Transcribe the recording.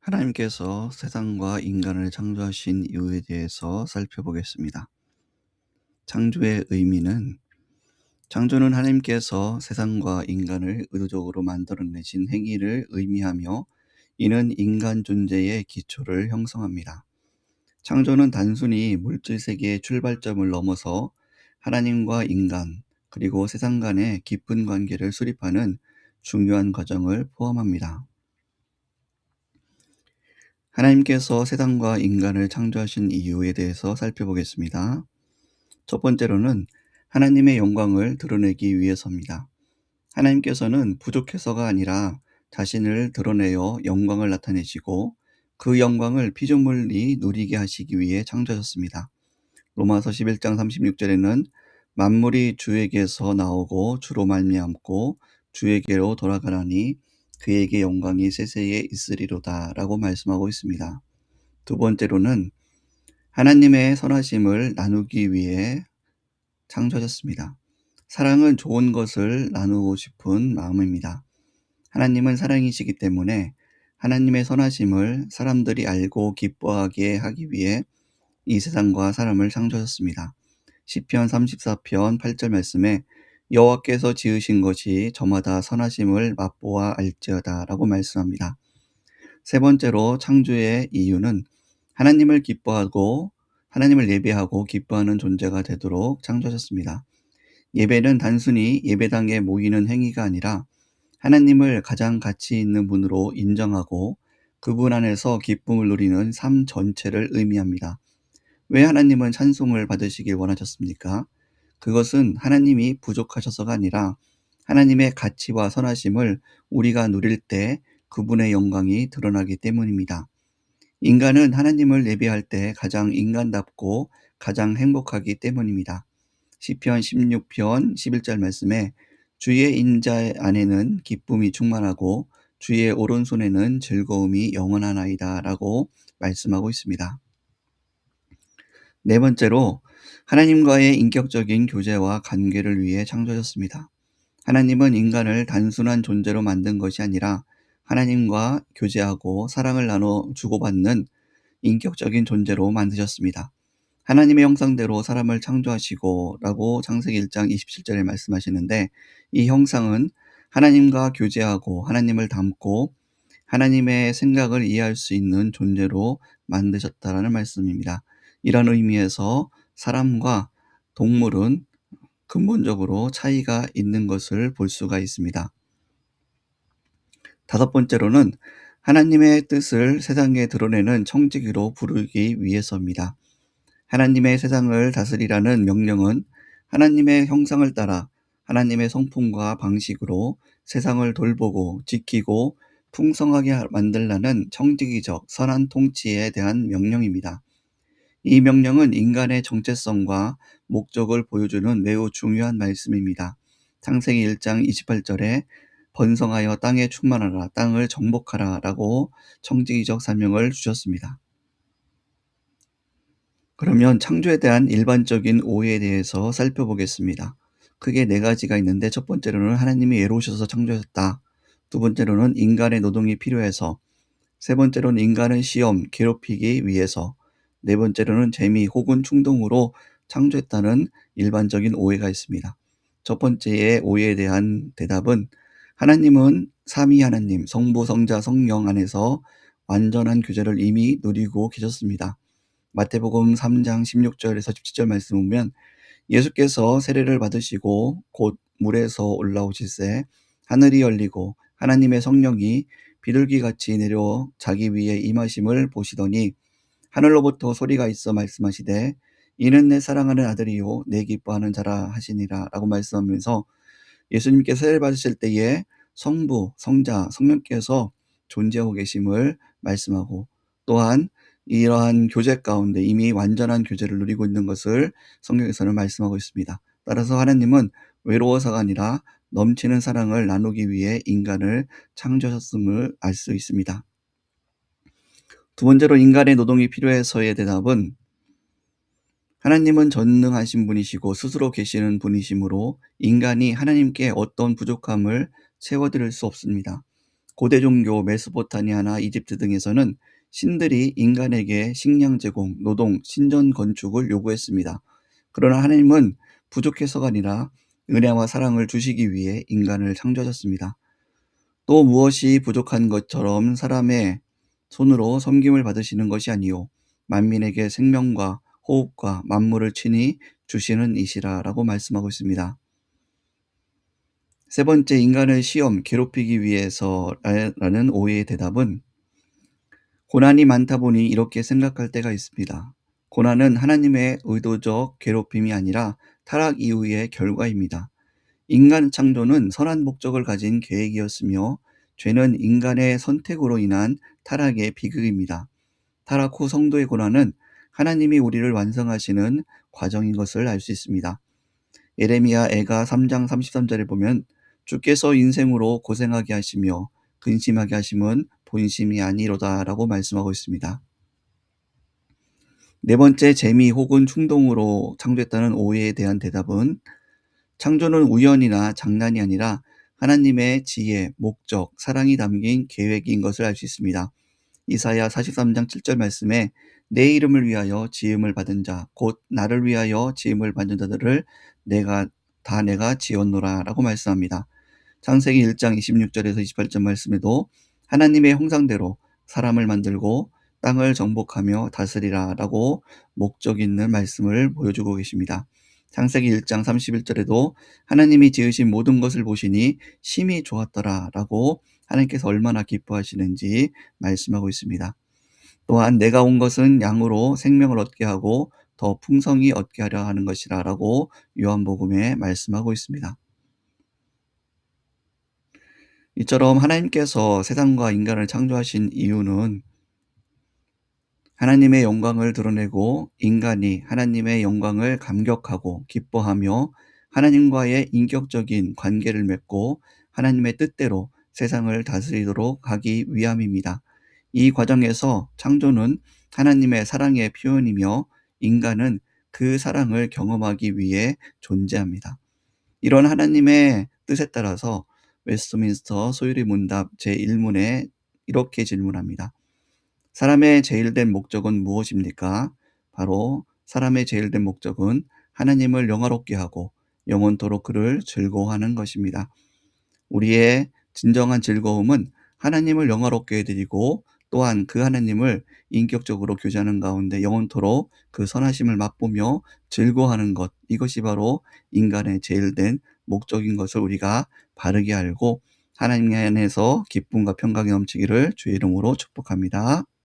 하나님께서 세상과 인간을 창조하신 이유에 대해서 살펴보겠습니다. 창조의 의미는 창조는 하나님께서 세상과 인간을 의도적으로 만들어내신 행위를 의미하며 이는 인간 존재의 기초를 형성합니다. 창조는 단순히 물질 세계의 출발점을 넘어서 하나님과 인간 그리고 세상 간의 깊은 관계를 수립하는 중요한 과정을 포함합니다. 하나님께서 세상과 인간을 창조하신 이유에 대해서 살펴보겠습니다. 첫 번째로는 하나님의 영광을 드러내기 위해서입니다. 하나님께서는 부족해서가 아니라 자신을 드러내어 영광을 나타내시고 그 영광을 피조물이 누리게 하시기 위해 창조하셨습니다. 로마서 11장 36절에는 만물이 주에게서 나오고 주로 말미암고 주에게로 돌아가나니 그에게 영광이 세세에 있으리로다 라고 말씀하고 있습니다. 두 번째로는 하나님의 선하심을 나누기 위해 창조하셨습니다. 사랑은 좋은 것을 나누고 싶은 마음입니다. 하나님은 사랑이시기 때문에 하나님의 선하심을 사람들이 알고 기뻐하게 하기 위해 이 세상과 사람을 창조하셨습니다. 시편 34편 8절 말씀에 여호와께서 지으신 것이 저마다 선하심을 맛보아 알지어다 라고 말씀합니다. 세 번째로 창조의 이유는 하나님을 기뻐하고 하나님을 예배하고 기뻐하는 존재가 되도록 창조하셨습니다. 예배는 단순히 예배당에 모이는 행위가 아니라 하나님을 가장 가치 있는 분으로 인정하고 그분 안에서 기쁨을 누리는 삶 전체를 의미합니다. 왜 하나님은 찬송을 받으시길 원하셨습니까? 그것은 하나님이 부족하셔서가 아니라 하나님의 가치와 선하심을 우리가 누릴 때 그분의 영광이 드러나기 때문입니다. 인간은 하나님을 예배할 때 가장 인간답고 가장 행복하기 때문입니다. 시편 16편 11절 말씀에 주의 인자 안에는 기쁨이 충만하고 주의 오른손에는 즐거움이 영원하나이다 라고 말씀하고 있습니다. 네 번째로 하나님과의 인격적인 교제와 관계를 위해 창조하셨습니다. 하나님은 인간을 단순한 존재로 만든 것이 아니라 하나님과 교제하고 사랑을 나눠 주고받는 인격적인 존재로 만드셨습니다. 하나님의 형상대로 사람을 창조하시고 라고 창세기 1장 27절에 말씀하시는데 이 형상은 하나님과 교제하고 하나님을 닮고 하나님의 생각을 이해할 수 있는 존재로 만드셨다라는 말씀입니다. 이런 의미에서 사람과 동물은 근본적으로 차이가 있는 것을 볼 수가 있습니다. 다섯 번째로는 하나님의 뜻을 세상에 드러내는 청지기로 부르기 위해서입니다. 하나님의 세상을 다스리라는 명령은 하나님의 형상을 따라 하나님의 성품과 방식으로 세상을 돌보고 지키고 풍성하게 만들라는 청지기적 선한 통치에 대한 명령입니다. 이 명령은 인간의 정체성과 목적을 보여주는 매우 중요한 말씀입니다. 창세기 1장 28절에 번성하여 땅에 충만하라, 땅을 정복하라 라고 청지기적 사명을 주셨습니다. 그러면 창조에 대한 일반적인 오해에 대해서 살펴보겠습니다. 크게 네 가지가 있는데 첫 번째로는 하나님이 외로우셔서 창조하셨다. 두 번째로는 인간의 노동이 필요해서, 세 번째로는 인간은 시험, 괴롭히기 위해서, 네 번째로는 재미 혹은 충동으로 창조했다는 일반적인 오해가 있습니다. 첫 번째의 오해에 대한 대답은 하나님은 삼위 하나님, 성부, 성자, 성령 안에서 완전한 교제를 이미 누리고 계셨습니다. 마태복음 3장 16절에서 17절 말씀 보면 예수께서 세례를 받으시고 곧 물에서 올라오실새 하늘이 열리고 하나님의 성령이 비둘기같이 내려 자기 위에 임하심을 보시더니 하늘로부터 소리가 있어 말씀하시되 이는 내 사랑하는 아들이요 내 기뻐하는 자라 하시니라 라고 말씀하면서 예수님께서 세례를 받으실 때에 성부, 성자, 성령께서 존재하고 계심을 말씀하고 또한 이러한 교제 가운데 이미 완전한 교제를 누리고 있는 것을 성경에서는 말씀하고 있습니다. 따라서 하나님은 외로워서가 아니라 넘치는 사랑을 나누기 위해 인간을 창조하셨음을 알 수 있습니다. 두 번째로 인간의 노동이 필요해서의 대답은 하나님은 전능하신 분이시고 스스로 계시는 분이시므로 인간이 하나님께 어떤 부족함을 채워드릴 수 없습니다. 고대 종교 메소포타미아나 이집트 등에서는 신들이 인간에게 식량 제공, 노동, 신전 건축을 요구했습니다. 그러나 하나님은 부족해서가 아니라 은혜와 사랑을 주시기 위해 인간을 창조하셨습니다. 또 무엇이 부족한 것처럼 사람의 손으로 섬김을 받으시는 것이 아니요 만민에게 생명과 호흡과 만물을 친히 주시는 이시라라고 말씀하고 있습니다. 세 번째, 인간을 시험, 괴롭히기 위해서라는 오해의 대답은 고난이 많다 보니 이렇게 생각할 때가 있습니다. 고난은 하나님의 의도적 괴롭힘이 아니라 타락 이후의 결과입니다. 인간 창조는 선한 목적을 가진 계획이었으며 죄는 인간의 선택으로 인한 타락의 비극입니다. 타락 후 성도의 고난은 하나님이 우리를 완성하시는 과정인 것을 알 수 있습니다. 예레미야 애가 3장 33절에 보면 주께서 인생으로 고생하게 하시며 근심하게 하심은 본심이 아니로다라고 말씀하고 있습니다. 네 번째, 재미 혹은 충동으로 창조했다는 오해에 대한 대답은 창조는 우연이나 장난이 아니라 하나님의 지혜, 목적, 사랑이 담긴 계획인 것을 알 수 있습니다. 이사야 43장 7절 말씀에 내 이름을 위하여 지음을 받은 자, 곧 나를 위하여 지음을 받은 자들을 내가 지었노라 라고 말씀합니다. 창세기 1장 26절에서 28절 말씀에도 하나님의 형상대로 사람을 만들고 땅을 정복하며 다스리라 라고 목적 있는 말씀을 보여주고 계십니다. 창세기 1장 31절에도 하나님이 지으신 모든 것을 보시니 심히 좋았더라 라고 하나님께서 얼마나 기뻐하시는지 말씀하고 있습니다. 또한 내가 온 것은 양으로 생명을 얻게 하고 더 풍성히 얻게 하려 하는 것이라 라고 요한복음에 말씀하고 있습니다. 이처럼 하나님께서 세상과 인간을 창조하신 이유는 하나님의 영광을 드러내고 인간이 하나님의 영광을 감격하고 기뻐하며 하나님과의 인격적인 관계를 맺고 하나님의 뜻대로 세상을 다스리도록 하기 위함입니다. 이 과정에서 창조는 하나님의 사랑의 표현이며 인간은 그 사랑을 경험하기 위해 존재합니다. 이런 하나님의 뜻에 따라서 웨스트민스터 소유리 문답 제1문에 이렇게 질문합니다. 사람의 제일된 목적은 무엇입니까? 바로 사람의 제일된 목적은 하나님을 영화롭게 하고 영원토록 그를 즐거워하는 것입니다. 우리의 진정한 즐거움은 하나님을 영화롭게 해드리고 또한 그 하나님을 인격적으로 교제하는 가운데 영원토록 그 선하심을 맛보며 즐거워하는 것, 이것이 바로 인간의 제일된 목적인 것을 우리가 바르게 알고 하나님 안에서 기쁨과 평강이 넘치기를 주의 이름으로 축복합니다.